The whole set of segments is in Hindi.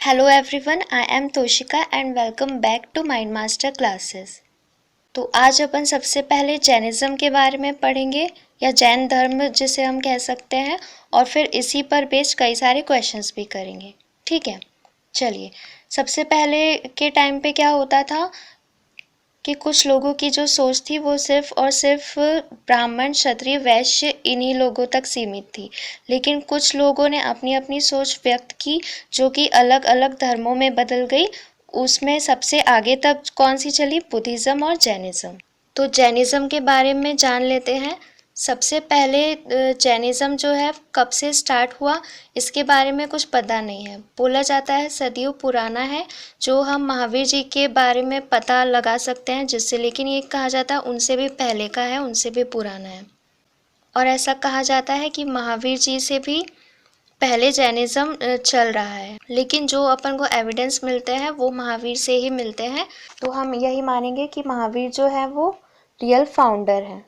Hello everyone, I am Toshika and welcome back to Mind Master Classes। तो आज अपन सबसे पहले जैनिज्म के बारे में पढ़ेंगे या जैन धर्म जिसे हम कह सकते हैं, और फिर इसी पर बेस्ड कई सारे क्वेश्चंस भी करेंगे। ठीक है, चलिए। सबसे पहले के टाइम पे क्या होता था कि कुछ लोगों की जो सोच थी वो सिर्फ और सिर्फ ब्राह्मण, क्षत्रिय, वैश्य इन्हीं लोगों तक सीमित थी। लेकिन कुछ लोगों ने अपनी अपनी सोच व्यक्त की जो कि अलग अलग धर्मों में बदल गई। उसमें सबसे आगे तक कौन सी चली? बुद्धिज़्म और जैनिज़्म। तो जैनिज़्म के बारे में जान लेते हैं। सबसे पहले जैनिज़्म जो है कब से स्टार्ट हुआ इसके बारे में कुछ पता नहीं है। बोला जाता है सदियों पुराना है, जो हम महावीर जी के बारे में पता लगा सकते हैं जिससे, लेकिन ये कहा जाता है उनसे भी पहले का है, उनसे भी पुराना है। और ऐसा कहा जाता है कि महावीर जी से भी पहले जैनिज़्म चल रहा है, लेकिन जो अपन को एविडेंस मिलते हैं वो महावीर से ही मिलते हैं। तो हम यही मानेंगे कि महावीर जो है वो रियल फाउंडर है।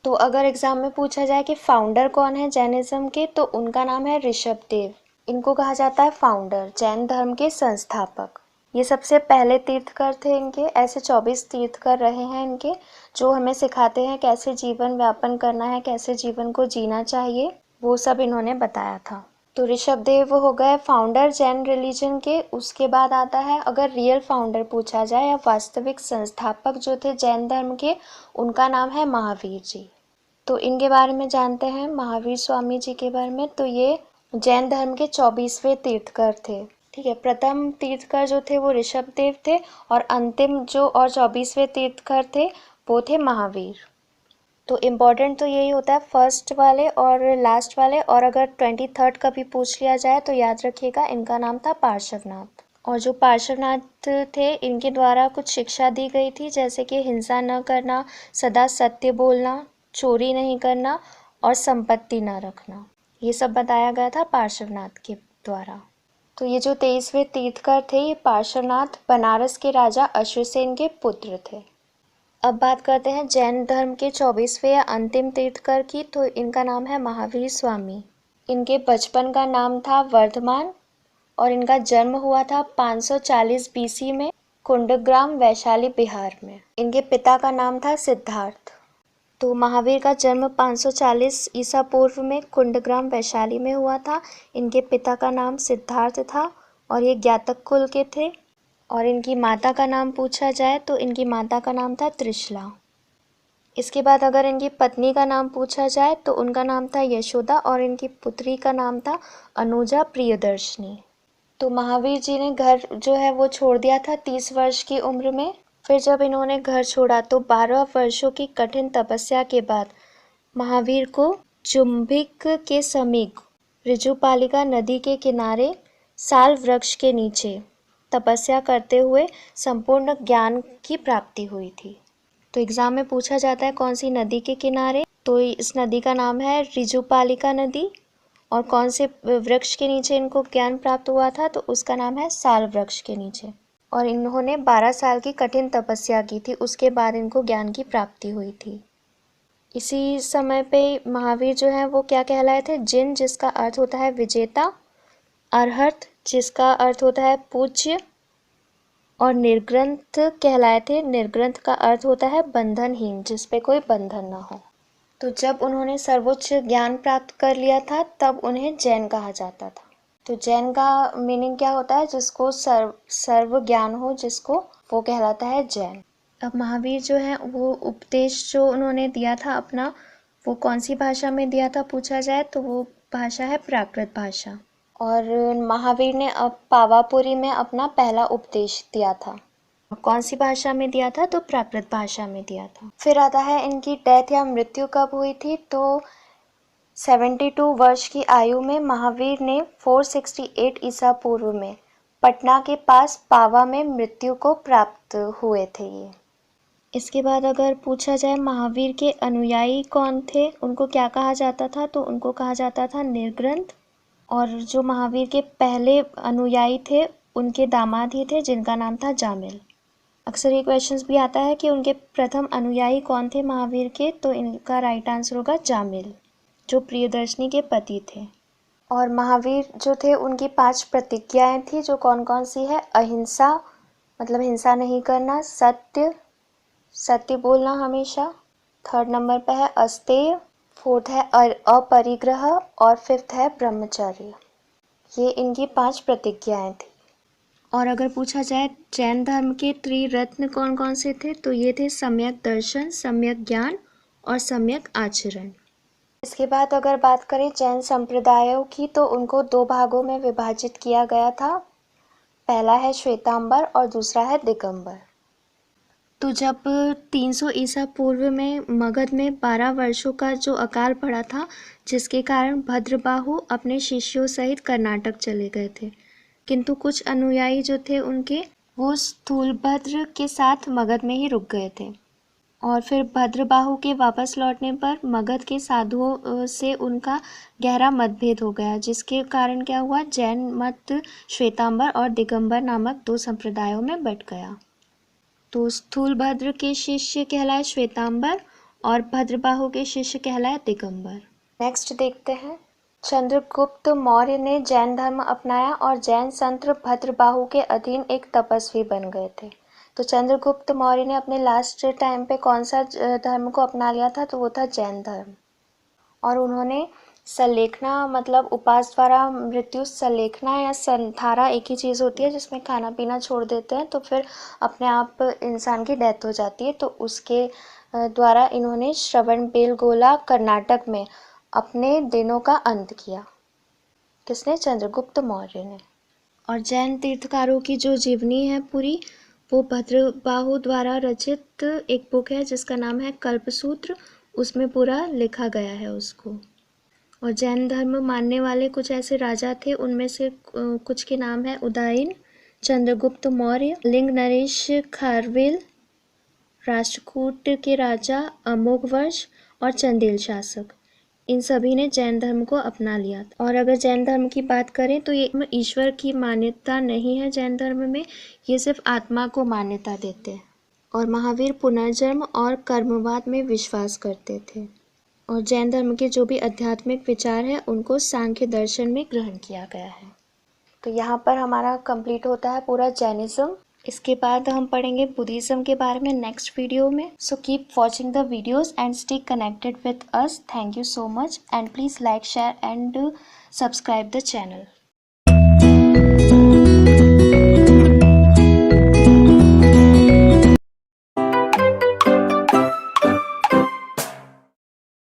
तो अगर एग्जाम में पूछा जाए कि फाउंडर कौन है जैनिज्म के, तो उनका नाम है ऋषभदेव। इनको कहा जाता है फाउंडर, जैन धर्म के संस्थापक। ये सबसे पहले तीर्थकर थे। इनके ऐसे 24 तीर्थकर रहे हैं इनके, जो हमें सिखाते हैं कैसे जीवन व्यापन करना है, कैसे जीवन को जीना चाहिए, वो सब इन्होंने बताया था। तो ऋषभदेव हो गए फाउंडर जैन रिलीजन के। उसके बाद आता है, अगर रियल फाउंडर पूछा जाए या वास्तविक संस्थापक जो थे जैन धर्म के, उनका नाम है महावीर जी। तो इनके बारे में जानते हैं, महावीर स्वामी जी के बारे में। तो ये जैन धर्म के 24वें तीर्थकर थे। ठीक है, प्रथम तीर्थकर जो थे वो ऋषभदेव थे, और अंतिम जो और 24वें तीर्थकर थे वो थे महावीर। तो इम्पॉर्टेंट तो यही होता है फर्स्ट वाले और लास्ट वाले। और अगर 23rd का भी पूछ लिया जाए तो याद रखिएगा इनका नाम था पार्श्वनाथ। और जो पार्श्वनाथ थे इनके द्वारा कुछ शिक्षा दी गई थी, जैसे कि हिंसा न करना, सदा सत्य बोलना, चोरी नहीं करना और संपत्ति न रखना। ये सब बताया गया था पार्श्वनाथ के द्वारा। तो ये जो 23वें तीर्थकर थे, ये पार्श्वनाथ बनारस के राजा अश्वसेन के पुत्र थे। अब बात करते हैं जैन धर्म के 24वें या अंतिम तीर्थकर की। तो इनका नाम है महावीर स्वामी। इनके बचपन का नाम था वर्धमान, और इनका जन्म हुआ था 540 बीसी में कुंडग्राम, वैशाली, बिहार में। इनके पिता का नाम था सिद्धार्थ। तो महावीर का जन्म 540 ईसा पूर्व में कुंडग्राम, वैशाली में हुआ था। इनके पिता का नाम सिद्धार्थ था और ये ज्ञातक कुल के थे। और इनकी माता का नाम पूछा जाए तो इनकी माता का नाम था त्रिशला। इसके बाद अगर इनकी पत्नी का नाम पूछा जाए तो उनका नाम था यशोदा, और इनकी पुत्री का नाम था अनुजा प्रियदर्शनी। तो महावीर जी ने घर जो है वो छोड़ दिया था 30 वर्ष की उम्र में। फिर जब इन्होंने घर छोड़ा तो 12 वर्षों की कठिन तपस्या के बाद महावीर को चुंबिक के समीप ऋजुपालिका नदी के किनारे साल वृक्ष के नीचे तपस्या करते हुए संपूर्ण ज्ञान की प्राप्ति हुई थी। तो एग्जाम में पूछा जाता है कौन सी नदी के किनारे, तो इस नदी का नाम है ऋजुपालिका नदी। और कौन से वृक्ष के नीचे इनको ज्ञान प्राप्त हुआ था, तो उसका नाम है साल वृक्ष के नीचे। और इन्होंने 12 साल की कठिन तपस्या की थी, उसके बाद इनको ज्ञान की प्राप्ति हुई थी। इसी समय पे महावीर जो है वो क्या कहलाए थे? जिन, जिसका अर्थ होता है विजेता, अरहत जिसका अर्थ होता है पूज्य, और निर्ग्रंथ कहलाए थे। निर्ग्रंथ का अर्थ होता है बंधनहीन, जिस पे कोई बंधन ना हो। तो जब उन्होंने सर्वोच्च ज्ञान प्राप्त कर लिया था तब उन्हें जैन कहा जाता था। तो जैन का मीनिंग क्या होता है? जिसको सर्व ज्ञान हो, जिसको, वो कहलाता है जैन। अब महावीर जो है वो उपदेश जो उन्होंने दिया था अपना, वो कौन सी भाषा में दिया था पूछा जाए तो वो भाषा है प्राकृत भाषा। और महावीर ने अब पावापुरी में अपना पहला उपदेश दिया था। कौन सी भाषा में दिया था? तो प्राकृत भाषा में दिया था। फिर आता है इनकी डेथ या मृत्यु कब हुई थी। तो 72 वर्ष की आयु में महावीर ने 468 ईसा पूर्व में पटना के पास पावा में मृत्यु को प्राप्त हुए थे ये। इसके बाद अगर पूछा जाए महावीर के अनुयायी कौन थे, उनको क्या कहा जाता था, तो उनको कहा जाता था निर्ग्रंथ। और जो महावीर के पहले अनुयायी थे उनके दामाद ही थे, जिनका नाम था जामिल। अक्सर ये क्वेश्चंस भी आता है कि उनके प्रथम अनुयायी कौन थे महावीर के, तो इनका राइट आंसर होगा जामिल, जो प्रियदर्शनी के पति थे। और महावीर जो थे उनकी 5 प्रतिज्ञाएं थी, जो कौन कौन सी है? अहिंसा, मतलब हिंसा नहीं करना, सत्य, सत्य बोलना हमेशा, थर्ड नंबर पे है अस्तेय, फोर्थ है अपरिग्रह और फिफ्थ है ब्रह्मचर्य। ये इनकी 5 प्रतिज्ञाएं थी। और अगर पूछा जाए जैन धर्म के त्रिरत्न कौन कौन से थे, तो ये थे सम्यक दर्शन, सम्यक ज्ञान और सम्यक आचरण। इसके बाद अगर बात करें जैन संप्रदायों की, तो उनको 2 भागों में विभाजित किया गया था। पहला है श्वेतांबर और दूसरा है दिगंबर। तो जब 300 ईसा पूर्व में मगध में 12 वर्षों का जो अकाल पड़ा था, जिसके कारण भद्रबाहु अपने शिष्यों सहित कर्नाटक चले गए थे, किंतु कुछ अनुयायी जो थे उनके, वो स्थूलभद्र के साथ मगध में ही रुक गए थे। और फिर भद्रबाहु के वापस लौटने पर मगध के साधुओं से उनका गहरा मतभेद हो गया, जिसके कारण क्या हुआ, जैन मत श्वेतांबर और दिगंबर नामक 2 संप्रदायों में बंट गया। तो स्थूलभद्र के शिष्य कहलाए श्वेतांबर और भद्रबाहु के शिष्य कहलाए दिगंबर। नेक्स्ट देखते हैं। चंद्रगुप्त मौर्य ने जैन धर्म अपनाया और जैन संत भद्रबाहु के अधीन एक तपस्वी बन गए थे। तो चंद्रगुप्त मौर्य ने अपने लास्ट टाइम पे कौन सा धर्म को अपना लिया था, तो वो था जैन धर्म। और उन्होंने सलेखना, मतलब उपास द्वारा मृत्यु, सलेखना या संधारा एक ही चीज़ होती है, जिसमें खाना पीना छोड़ देते हैं तो फिर अपने आप इंसान की डेथ हो जाती है। तो उसके द्वारा इन्होंने श्रवणबेलगोला कर्नाटक में अपने दिनों का अंत किया। किसने? चंद्रगुप्त मौर्य ने। और जैन तीर्थकारों की जो जीवनी है पूरी, वो भद्रबाहु द्वारा रचित एक बुक है जिसका नाम है कल्पसूत्र, उसमें पूरा लिखा गया है उसको। और जैन धर्म मानने वाले कुछ ऐसे राजा थे, उनमें से कुछ के नाम है उदयन, चंद्रगुप्त मौर्य, लिंग नरेश खारवेल, राष्ट्रकूट के राजा अमोघवर्ष और चंदेल शासक। इन सभी ने जैन धर्म को अपना लिया। और अगर जैन धर्म की बात करें तो ये ईश्वर की मान्यता नहीं है जैन धर्म में, ये सिर्फ आत्मा को मान्यता देते हैं। और महावीर पुनर्जन्म और कर्मवाद में विश्वास करते थे। और जैन धर्म के जो भी आध्यात्मिक विचार हैं उनको सांख्य दर्शन में ग्रहण किया गया है। तो यहाँ पर हमारा कंप्लीट होता है पूरा जैनिज्म। इसके बाद हम पढ़ेंगे बुद्धिज्म के बारे में नेक्स्ट वीडियो में। So keep watching the videos and stay connected with us. Thank you so much and please like, share and subscribe the channel.